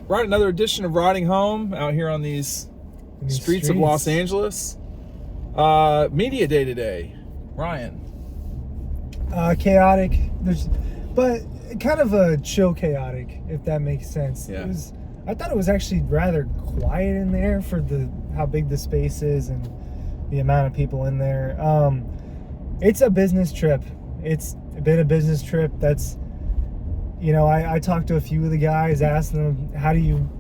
Right, another edition of Riding Home out here on these streets of Los Angeles. Media day today. Ryan. Chaotic. But kind of a chill chaotic, if that makes sense. Yeah. I thought it was actually rather quiet in there for how big the space is and the amount of people in there. It's a business trip. It's been a business trip. That's, I talked to a few of the guys, asked them, how do you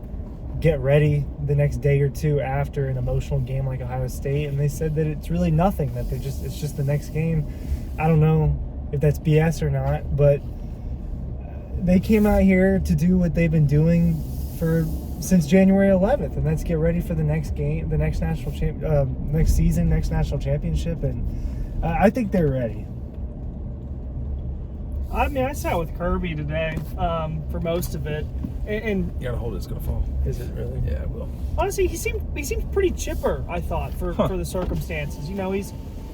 get ready the next day or two after an emotional game like Ohio State? And they said that it's really nothing, that it's just the next game. I don't know if that's BS or not, but they came out here to do what they've been doing since January 11th, and that's get ready for the next game, the next next season, next national championship, and I think they're ready. I mean, I sat with Kirby today for most of it, and You gotta hold it, it's gonna fall. Is it really? Yeah, it will. honestly, he seemed pretty chipper. I thought for the circumstances.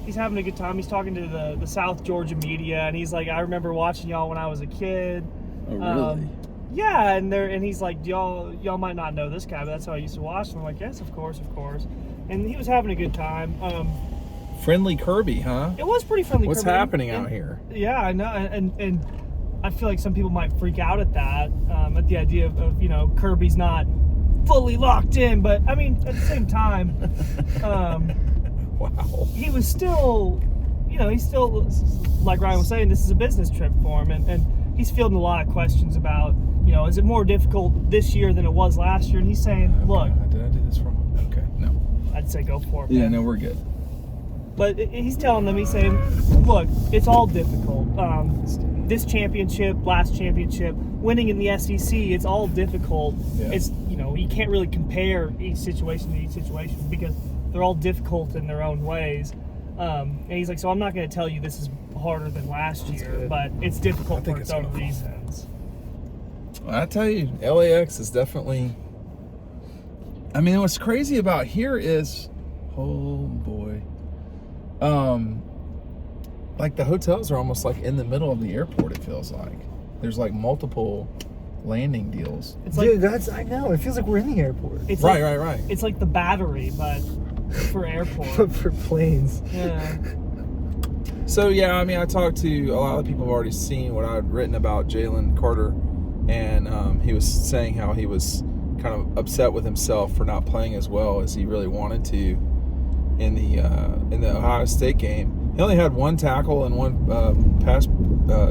He's having a good time. He's talking to the South Georgia media, and he's like, I remember watching y'all when I was a kid. Oh, really? Yeah, and he's like, y'all might not know this guy, but that's how I used to watch him. I'm like, yes, of course. And he was having a good time. Friendly Kirby, huh? It was pretty friendly. What's Kirby. happening out here? Yeah, I know, and I feel like some people might freak out at that, at the idea of Kirby's not fully locked in, but I mean, at the same time, Wow. he was still, he's still, like Ryan was saying, this is a business trip for him, and he's fielding a lot of questions about, is it more difficult this year than it was last year? And he's saying, look, Did I do this wrong? Okay, no. I'd say go for it. Yeah, man. no, we're good. But he's telling them, he's saying, look, it's all difficult. This championship, last championship, winning in the SEC, it's all difficult. Yeah. It's, you can't really compare each situation to each situation because they're all difficult in their own ways. And he's like, so I'm not going to tell you this is harder than last year, but it's difficult for its own reasons. Well, I tell you, LAX is definitely... I mean, what's crazy about here is... Oh, boy. Like the hotels are almost like in the middle of the airport, it feels like. There's like multiple landing deals. It's like, Dude, I know. It feels like we're in the airport. it's Right. It's like the Battery, but for airport. For planes. Yeah. So, yeah, I mean, I talked to a lot of people who've already seen what I'd written about Jalen Carter, and he was saying how he was kind of upset with himself for not playing as well as he really wanted to in the Ohio State game. He only had one tackle and one pass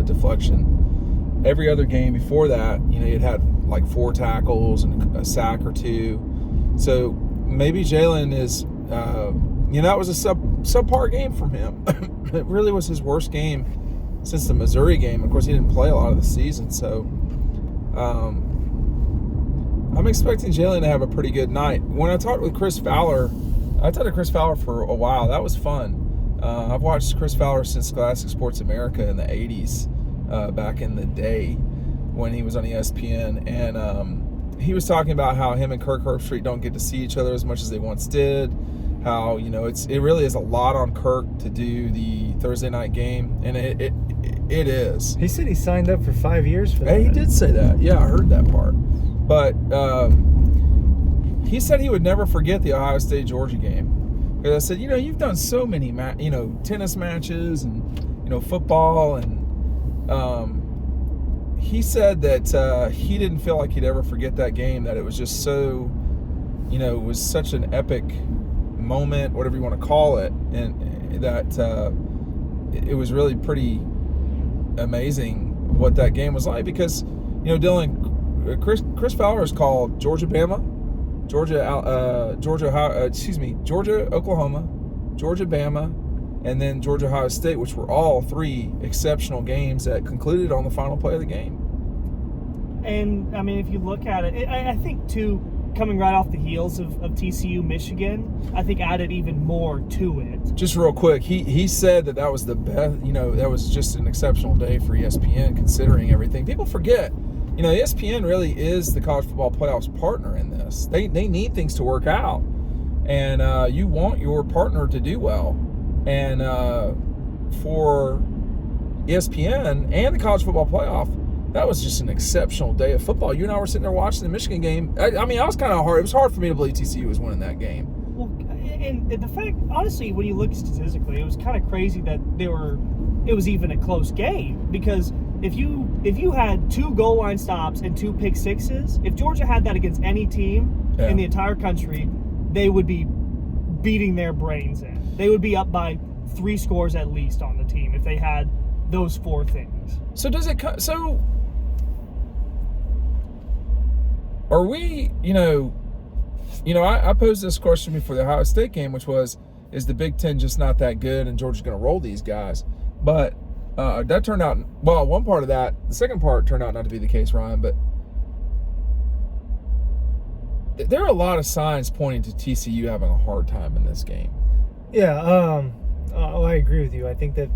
deflection. Every other game before that, he had like 4 tackles and a sack or 2. So maybe Jalen is, that was a subpar game from him. It really was his worst game since the Missouri game. Of course, he didn't play a lot of the season, so I'm expecting Jalen to have a pretty good night. When I talked with Chris Fowler, I talked to Chris Fowler for a while. That was fun. I've watched Chris Fowler since Classic Sports America in the 80s, back in the day when he was on ESPN. And he was talking about how him and Kirk Herbstreit don't get to see each other as much as they once did. How, it really is a lot on Kirk to do the Thursday night game. And it is. He said he signed up for 5 years for that. He did say that. Yeah, I heard that part. But he said he would never forget the Ohio State-Georgia game. Because I said, you've done so many, tennis matches and, football. And he said that he didn't feel like he'd ever forget that game, that it was just so, it was such an epic moment, whatever you want to call it. And that it was really pretty amazing what that game was like. Because, Dylan, Chris Fowler has called Georgia, Oklahoma, Georgia, Bama, and then Georgia, Ohio State, which were all 3 exceptional games that concluded on the final play of the game. And I mean, if you look at it, I think too, coming right off the heels of TCU, Michigan, I think added even more to it. Just real quick, he said that was the best, that was just an exceptional day for ESPN considering everything. People forget. ESPN really is the college football playoffs partner in this. They need things to work out, and you want your partner to do well. And for ESPN and the college football playoff, that was just an exceptional day of football. You and I were sitting there watching the Michigan game. I mean, I was kind of hard. It was hard for me to believe TCU was winning that game. Well, and the fact, honestly, when you look statistically, it was kind of crazy that it was even a close game, because if you had 2 goal line stops and 2 pick sixes, if Georgia had that against any team in the entire country, they would be beating their brains in. They would be up by 3 scores at least on the team if they had those 4 things. So does it? So are we? I posed this question before the Ohio State game, which was, is the Big Ten just not that good and Georgia's going to roll these guys? But that turned out, well, one part of that, the second part turned out not to be the case, Ryan, but there are a lot of signs pointing to TCU having a hard time in this game. Yeah, I agree with you. I think that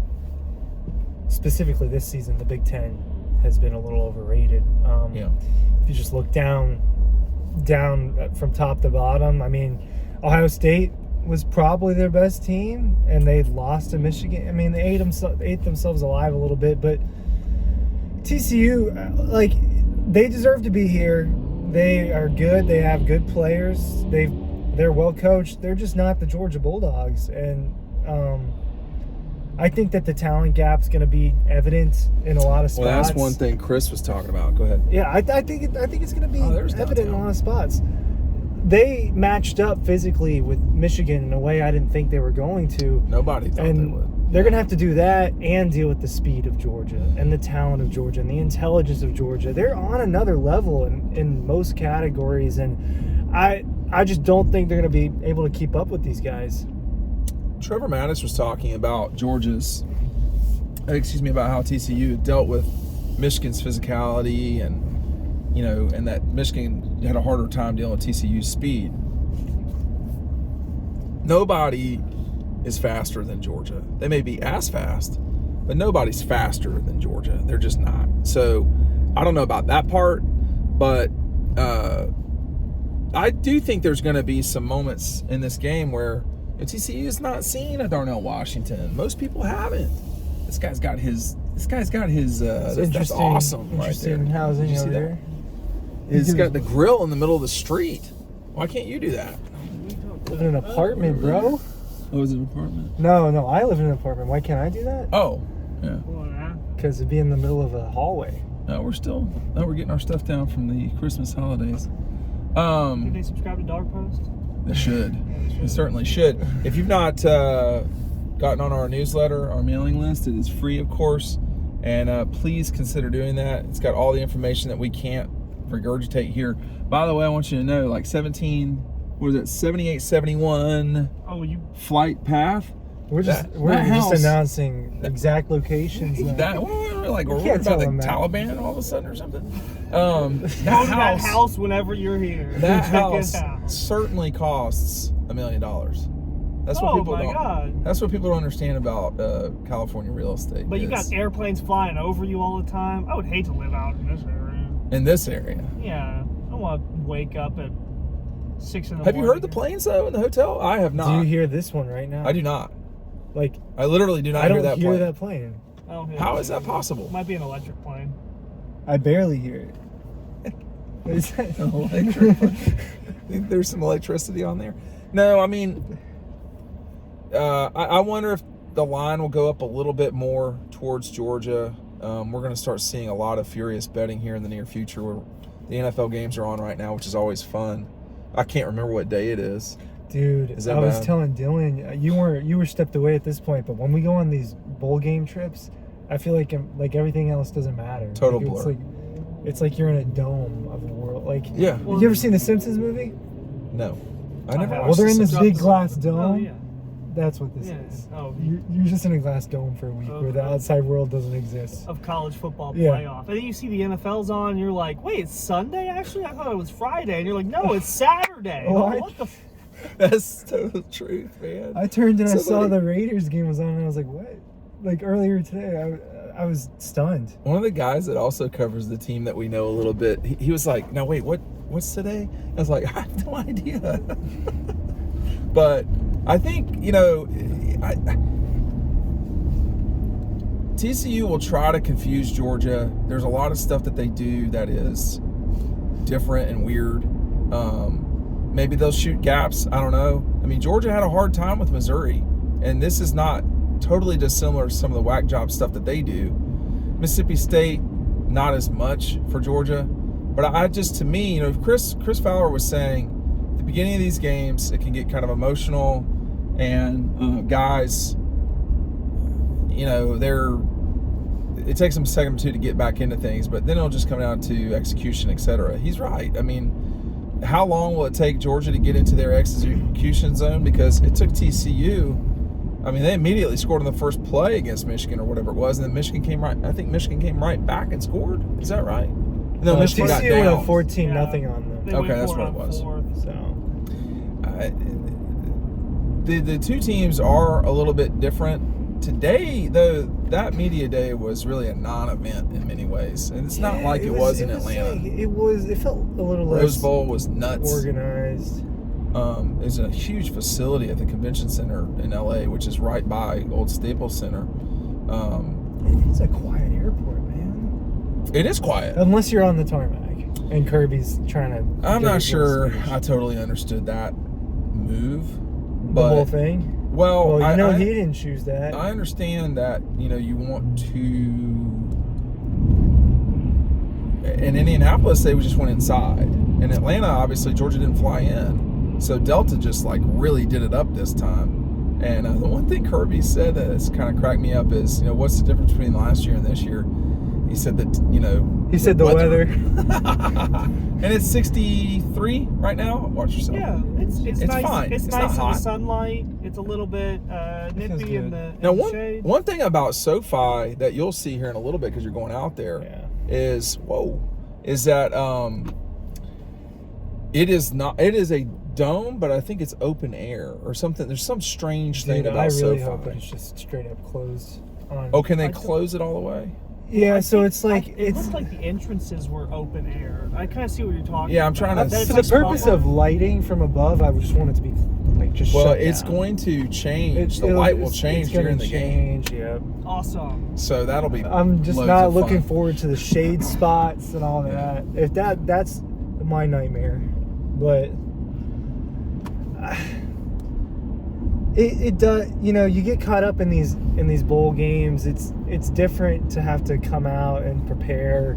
specifically this season, the Big Ten has been a little overrated. If you just look down from top to bottom, I mean, Ohio State was probably their best team, and they lost to Michigan. I mean, they ate themselves alive a little bit, but TCU, they deserve to be here. They are good. They have good players. They're well coached. They're just not the Georgia Bulldogs, and I think that the talent gap's going to be evident in a lot of spots. Well, that's one thing Chris was talking about. Go ahead. Yeah, I think it's going to be evident in a lot of spots. They matched up physically with Michigan in a way I didn't think they were going to. Nobody thought they would. They're going to have to do that and deal with the speed of Georgia and the talent of Georgia and the intelligence of Georgia. They're on another level in most categories, and I just don't think they're going to be able to keep up with these guys. Trevor Mattis was talking about about how TCU dealt with Michigan's physicality and that Michigan had a harder time dealing with TCU's speed. Nobody is faster than Georgia. They may be as fast, but nobody's faster than Georgia. They're just not. So I don't know about that part, but I do think there's going to be some moments in this game where TCU has not seen a Darnell Washington. Most people haven't. This guy's got his. That's awesome right there. Housing over there. He's got the grill in the middle of the street. Why can't you do that? Live in an apartment, bro. Oh, is it an apartment? No, I live in an apartment. Why can't I do that? Oh, yeah. Because it'd be in the middle of a hallway. No, we're getting our stuff down from the Christmas holidays. Did they subscribe to Dog Post? They should. They certainly should. If you've not gotten on our newsletter, our mailing list, it is free, of course. And please consider doing that. It's got all the information that we can't regurgitate here. By the way, I want you to know, 7871 flight path. We're just announcing exact locations. We're worried about the Taliban all of a sudden or something. That house whenever you're here. That house certainly costs $1 million. That's what people don't. That's what people don't understand about California real estate. But you got airplanes flying over you all the time. I would hate to live out in this area. In this area. Yeah, I want to wake up at 6 in the morning. Have you heard the planes though in the hotel? I have not. Do you hear this one right now? I do not. I literally do not hear that plane. I don't hear that plane. How is that possible? It might be an electric plane. I barely hear it. Is that an electric plane? Think there's some electricity on there? No, I mean, I wonder if the line will go up a little bit more towards Georgia. We're going to start seeing a lot of furious betting here in the near future where the NFL games are on right now, which is always fun. I can't remember what day it is. Dude, I was telling Dylan, you were stepped away at this point, but when we go on these bowl game trips, I feel like everything else doesn't matter. Total blur. It's like you're in a dome of a world. Yeah. Have you ever seen the Simpsons movie? No. I never. Well, they're in this big glass dome. Oh, yeah. That's what this is. Oh, you're just in a glass dome for a week where the outside world doesn't exist. Of college football playoff. And then you see the NFL's on, and you're like, wait, it's Sunday actually? I thought it was Friday. And you're like, no, it's Saturday. What the That's total truth, man. I turned and I saw the Raiders game was on, and I was like, what? Earlier today, I was stunned. One of the guys that also covers the team that we know a little bit, he was like, no, wait, what's today? I was like, I have no idea. But I think, TCU will try to confuse Georgia. There's a lot of stuff that they do that is different and weird. Maybe they'll shoot gaps. I don't know. I mean, Georgia had a hard time with Missouri, and this is not totally dissimilar to some of the whack job stuff that they do. Mississippi State, not as much for Georgia. But to me, you know, Chris Fowler was saying at the beginning of these games, it can get kind of emotional, and guys, you know, it takes them a second or two to get back into things, but then it'll just come down to execution, etc. He's right. I mean, how long will it take Georgia to get into their execution zone? Because it took TCU. I mean, they immediately scored on the first play against Michigan or whatever it was, and then Michigan came right back and scored. Is that right? No, Michigan got TCU down. went 14-0 on them. Okay, that's what it was. So the two teams are a little bit different. Today, though, that media day was really a non-event in many ways, and it's not like it was in Atlanta. It felt a little less. Rose Bowl was nuts. Organized. There's a huge facility at the convention center in LA, which is right by Old Staples Center. It's a quiet airport, man. It is quiet. Unless you're on the tarmac and Kirby's trying to. I'm not sure I totally understood that move. The whole thing? Well, he didn't choose that. I understand that, you know, you want to. In Indianapolis, they just went inside. In Atlanta, obviously, Georgia didn't fly in. So Delta just, like, really did it up this time. And the one thing Kirby said that has kind of cracked me up is, you know, what's the difference between last year and this year? He said that, you know. He said the weather. And it's 63 right now. Watch yourself. Yeah, it's nice. Fine. It's not nice in hot. the sunlight. It's a little bit nippy in the shade. One thing about SoFi that you'll see here in a little bit because you're going out there is that it is a dome, but I think it's open air or something. There's some strange thing about SoFi. I really hope it's just straight up closed. Can they close it all the way? Yeah, so it's like it looks like the entrances were open air. I kind of see what you're talking. Yeah, I'm trying to. For the purpose of lighting from above, I just want it to be like just. Well, shut it's down. going to change. The light will change during the game. Yeah. Awesome. So that'll be. I'm just not looking forward to the shade spots and all that. If that's my nightmare, but. It does, you know, you get caught up in these bowl games. It's different to have to come out and prepare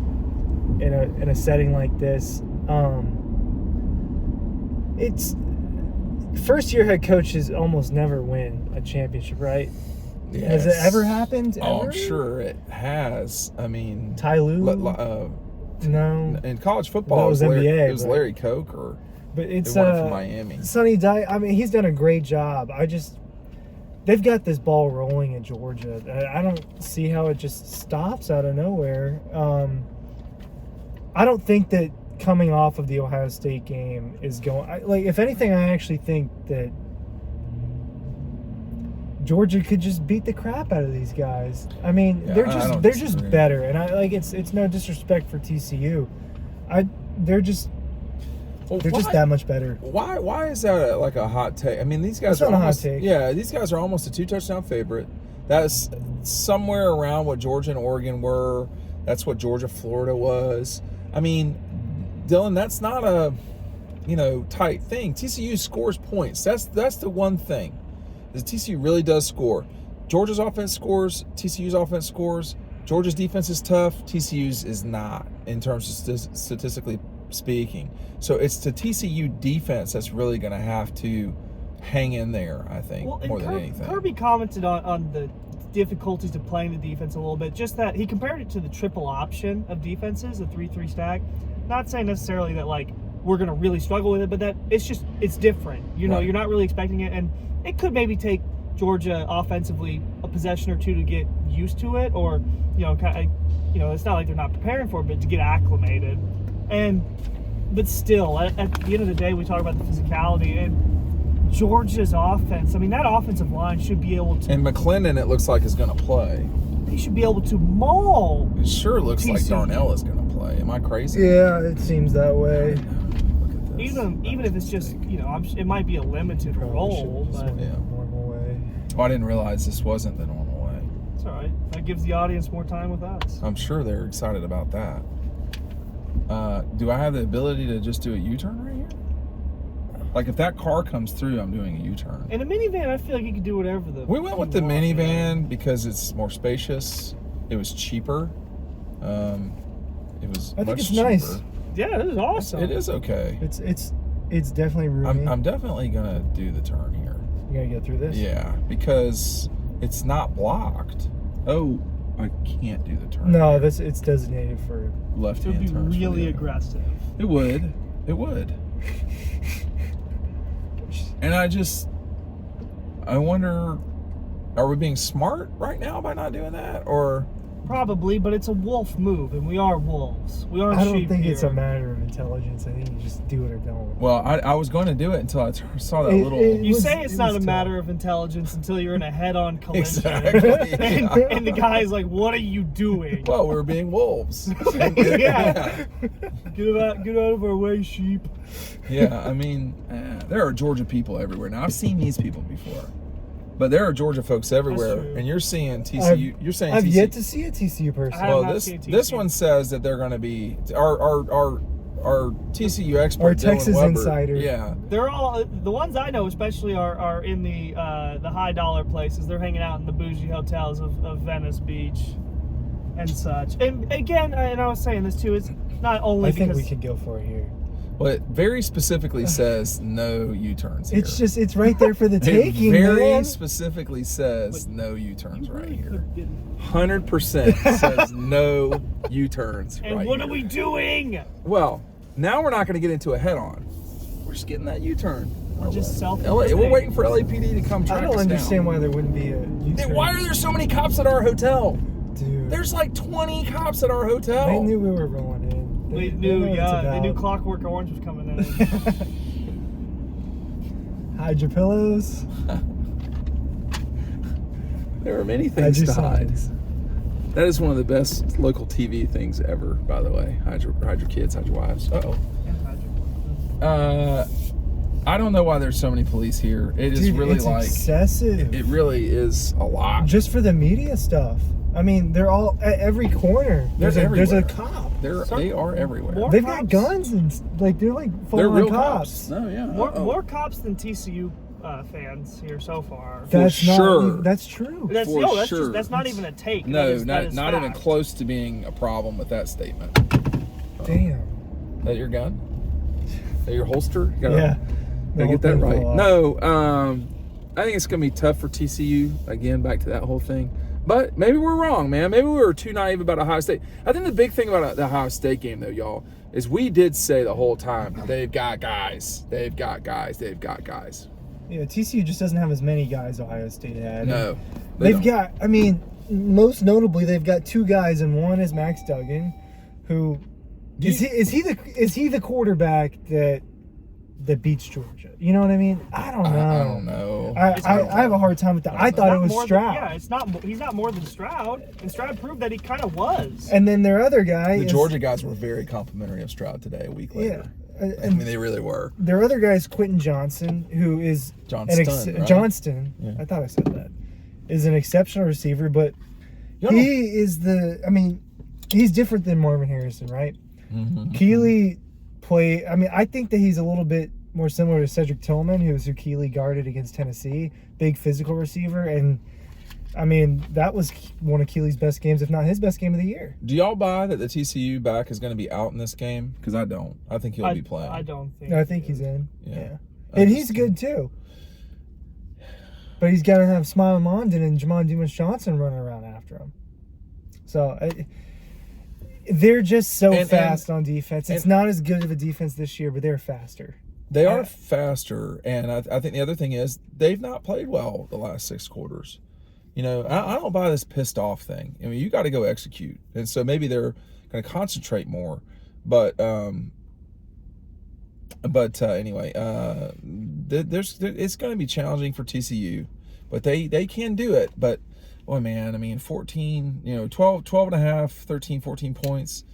in a setting like this. It's first year head coaches almost never win a championship, right? Yes. Has it ever happened? Oh, ever? I'm sure it has. I mean, Ty Lue? No. In college football, it was NBA. It was Larry Coker. But it's they won it from Miami. Sonny Dykes. I mean, he's done a great job. They've got this ball rolling in Georgia. I don't see how it just stops out of nowhere. I don't think that coming off of the Ohio State game is going. If anything, I actually think that Georgia could just beat the crap out of these guys. I mean, they're just better, and it's no disrespect for TCU. They're just that much better. Why is that like a hot take? I mean, these guys That's are not almost, a hot take. Yeah, these guys are almost a 2-touchdown favorite. That's somewhere around what Georgia and Oregon were. That's what Georgia, Florida was. I mean, Dylan, that's not a tight thing. TCU scores points. That's the one thing. Is TCU really does score. Georgia's offense scores. TCU's offense scores. Georgia's defense is tough. TCU's is not in terms of statistically speaking. So it's the TCU defense that's really going to have to hang in there, I think, more than anything. Kirby commented on the difficulties of playing the defense a little bit, just that he compared it to the triple option of defenses, the 3-3 stack. Not saying necessarily that, like, we're going to really struggle with it, but that it's different. You know, You're not really expecting it, and it could maybe take Georgia offensively a possession or two to get used to it, or, it's not like they're not preparing for it, but to get acclimated. But still, at the end of the day, we talk about the physicality and Georgia's offense. I mean, that offensive line should be able to. And McClendon, it looks like, is going to play. They should be able to maul. It sure looks like Darnell is going to play. Am I crazy? Yeah, it seems that way. Look at this. Even if it's just, it might be a limited role. But normal way. Oh, I didn't realize this wasn't the normal way. It's all right. That gives the audience more time with us. I'm sure they're excited about that. Do I have the ability to just do a U-turn right here? Like if that car comes through, I'm doing a U-turn. In a minivan, I feel like you could do whatever We went with the minivan because it's more spacious. It was cheaper. It was. I think much it's cheaper. nice. Yeah, this is awesome. It is okay. It's definitely roomy. I'm definitely gonna do the turn here. You're gonna get through this? Yeah, because it's not blocked. Oh, I can't do the turn. No, it's designated for left It would hand be turns. really aggressive. It would. It would. And I wonder, are we being smart right now by not doing that, or? Probably, but it's a wolf move, and we are wolves. We aren't I don't sheep think here. it's a matter of intelligence. I think you just do it or don't. Well, I was going to do it until I saw that little. You was- say it's it not was a tough. matter of intelligence until you're in a head-on collision. Exactly. And the guy's like, "What are you doing?" Well, we're being wolves. Yeah. Get out of our way, sheep. Yeah, I mean, there are Georgia people everywhere. Now, I've seen these people before, but there are Georgia folks everywhere, true. and you're seeing TCU. You're saying I've TCU. yet to see a TCU person. I have Well, not this seen TCU. this one says that they're going to be our TCU expert, Our Dylan Texas Weber. insider. Yeah, They're all the ones I know, especially are in the high dollar places. They're hanging out in the bougie hotels of Venice Beach and such. And again, and I was saying this too, it's not only I think because we could go for it here. well, it very specifically says no U-turns here. It's right there for the It taking, very man. specifically says no U-turns you right really here. could get- 100% says no U-turns And right what here. are we doing? Well, now we're not going to get into a head-on. We're just getting that U-turn. We're just self. We're waiting for LAPD to come track I don't us understand down. why there wouldn't be a U-turn. Why are there so many cops at our hotel? Dude, There's like 20 cops at our hotel. they knew we were rolling in. We They knew, know what it's yeah, they knew about. Clockwork Orange was coming in. Hide your pillows. There are many Hide things your to hide. signs. That is one of the best local TV things ever, by the way. Hide your kids, hide your wives. Uh-oh. I don't know why there's so many police here. It is Dude, really it's like excessive. it really is a lot. Just for the media stuff. I mean, they're all at every corner. They're There's a everywhere. cop. They are everywhere. More They've got cops? guns and they're like They're full-on real cops. cops. No, yeah. More cops than TCU fans here so far. That's sure. not. That's true. That's For that's sure. just, that's not even a take. No, that is not even fact. close to being a problem with that statement. Damn. Is that your gun? Is that your holster? You gotta, Yeah. gotta get that right. No, I think it's gonna be tough for TCU. Again, back to that whole thing. But maybe we're wrong, man. Maybe we were too naive about Ohio State. I think the big thing about the Ohio State game, though, y'all, is we did say the whole time, they've got guys. They've got guys. They've got guys. Yeah, TCU just doesn't have as many guys Ohio State had. No. They've don't. got, I mean, most notably, they've got two guys, and one is Max Duggan, who is he the quarterback that beats Georgia? You know what I mean? I don't know. I don't know. I have a hard time with that. I thought Not it was more Stroud. Than, yeah, it's not. He's not more than Stroud, and Stroud proved that he kind of was. And then their other guy The is, Georgia guys were very complimentary of Stroud today, a week later. Yeah. I mean, they really were. Their other guy is Quentin Johnson, who is Johnston, right? Johnston. Yeah. I thought I said that. Is an exceptional receiver, but Yeah. he is he's different than Marvin Harrison, right? Mm-hmm. Keeley I think that he's a little bit more similar to Cedric Tillman, who Keeley guarded against Tennessee. Big physical receiver, and I mean, that was one of Keeley's best games, if not his best game of the year. Do y'all buy that the TCU back is going to be out in this game? Because I don't. I think he'll be playing. I don't think. I think he's in. Yeah. And he's good too. But he's got to have Smiling Mondon and Jamon Dumas-Johnson running around after him. So they're just so fast on defense. It's not as good of a defense this year, but they're faster. They are faster, and I think the other thing is they've not played well the last 6 quarters. You know, I don't buy this pissed off thing. I mean, you got to go execute, and so maybe they're going to concentrate more. But anyway, it's going to be challenging for TCU, but they can do it. But boy, man, I mean, 14, 12 and a half, 13, 14 points.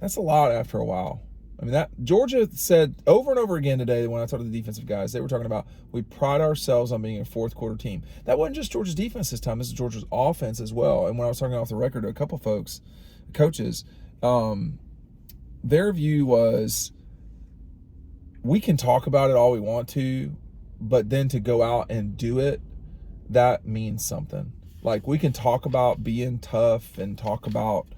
That's a lot after a while. I mean, that Georgia said over and over again today when I talked to the defensive guys, they were talking about we pride ourselves on being a fourth quarter team. That wasn't just Georgia's defense this time. This is Georgia's offense as well. And when I was talking off the record to a couple folks, coaches, their view was we can talk about it all we want to, but then to go out and do it, that means something. Like, we can talk about being tough and talk about,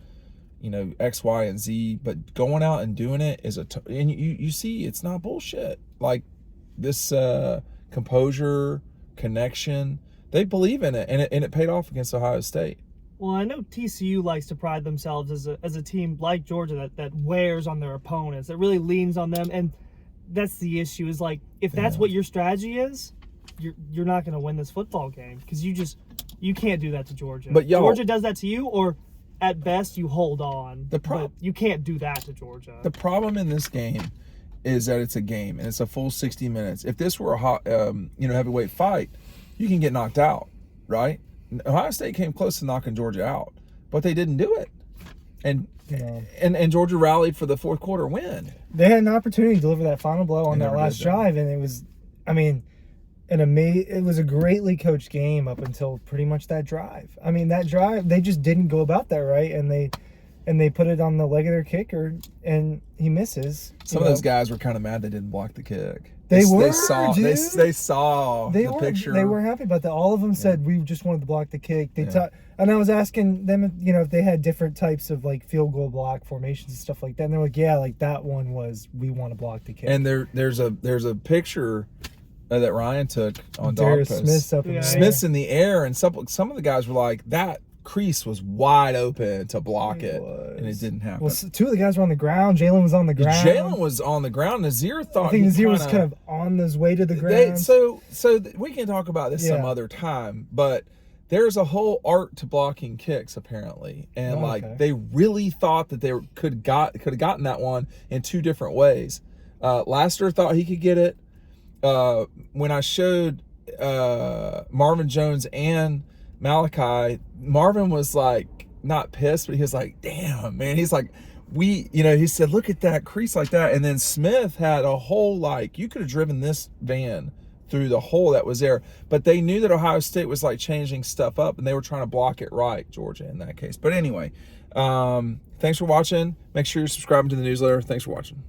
you know, X, Y, and Z, but going out and doing it is and you see it's not bullshit. Like, this composure, connection, they believe in it, and it paid off against Ohio State. Well, I know TCU likes to pride themselves as a team like Georgia that wears on their opponents, that really leans on them, and that's the issue. Is like, if that's what your strategy is, you're not going to win this football game, because you can't do that to Georgia. But Georgia does that to you, or at best you hold on. But you can't do that to Georgia. The problem in this game is that it's a game and it's a full 60 minutes. If this were a hot, heavyweight fight, you can get knocked out, right? Ohio State came close to knocking Georgia out, but they didn't do it. And Georgia rallied for the fourth quarter win. They had an opportunity to deliver that final blow on that last drive, and it was, I mean, it was a greatly coached game up until pretty much that drive. I mean, that drive, they just didn't go about that right, and they put it on the leg of their kicker, and he misses. Some of those guys were kind of mad they didn't block the kick. They saw the picture. They were happy about that. All of them said we just wanted to block the kick. And I was asking them, if they had different types of like field goal block formations and stuff like that. And they're like, yeah, like that one was we want to block the kick. And there's a picture that Ryan took on Dog Post. Smith's in the air, and some of the guys were like, that crease was wide open to block it, and it didn't happen. Well, two of the guys were on the ground. Jalen was on the ground. Jalen was on the ground. Nazir thought, I think Nazir was kind of on his way to the ground. So we can talk about this some other time, but there's a whole art to blocking kicks apparently, and they really thought that they could have gotten that one in two different ways. Laster thought he could get it. When I showed Marvin Jones and Malachi, Marvin was like not pissed, but he was like, damn, man. He's like, he said, look at that crease like that. And then Smith had a hole, like you could have driven this van through the hole that was there. But they knew that Ohio State was like changing stuff up, and they were trying to block it right, Georgia, in that case. But anyway, thanks for watching. Make sure you're subscribing to the newsletter. Thanks for watching.